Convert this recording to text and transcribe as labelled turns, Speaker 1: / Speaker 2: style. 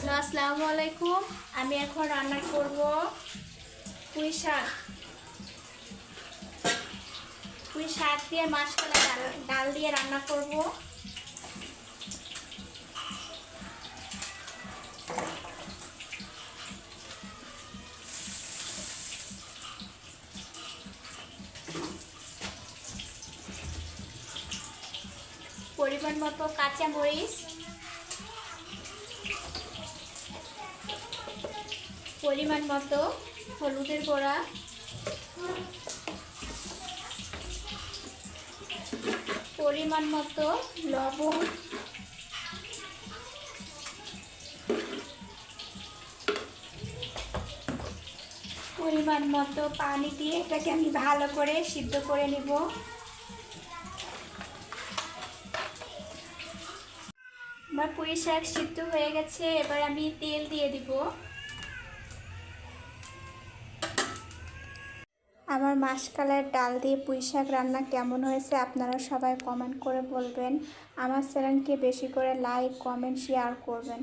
Speaker 1: Hello, আসসালামু আলাইকুম। আমি এখন রান্না করব পুঁই শাক। পুঁই শাক দিয়ে মাসকলাই ডাল দিয়ে রান্না করব। পরিমাণ মতো কাঁচা মরিচ, পরিমাণ মতো হলুদের গুঁড়া, পরিমাণ মতো লবণ, পরিমাণ মতো পানি দিয়ে এটাকে আমি ভালো করে সিদ্ধ করে নেব। আমার পুঁই শাক সিদ্ধ হয়ে গেছে, এবার আমি তেল দিয়ে দিব। আমার মাসকলাইয়ের ডাল দিয়ে পুঁই শাক রান্না কেমন হয়েছে আপনারা সবাই কমেন্ট করে বলবেন। আমার চ্যানেলকে বেশি করে লাইক, কমেন্ট, শেয়ার করবেন।